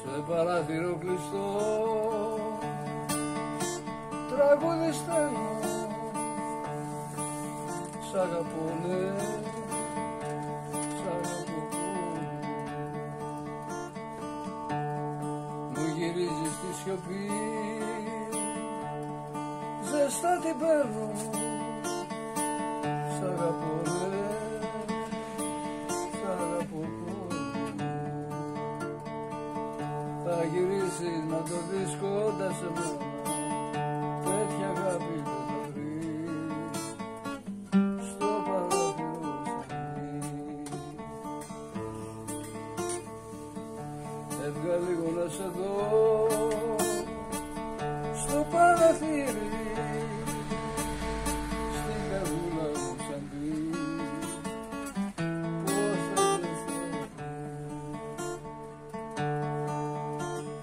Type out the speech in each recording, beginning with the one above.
Σε παράθυρο κλειστό τραγούδι στέλνω, σ' αγαπώ, ναι, σ' αγαπώ. Μου γυρίζεις τη σιωπή, ζεστά την παίρνω, σ' αγαπώ, ναι, σ' αγαπώ. Θα γυρίσεις να το δεις κοντά σε μένα, τέτοια αγάπη δεν θα βρεις στο παράθυρο στιγμή. Έβγα λίγο να σε δω στο παραθύρι, στην καρδούλα μου σαν κλείς, πώς θα ζεστώ.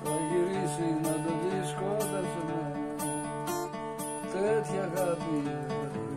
Θα γυρίσεις να το δεις κοντά σε μένα, τέτοια αγάπη δεν θα βρεις.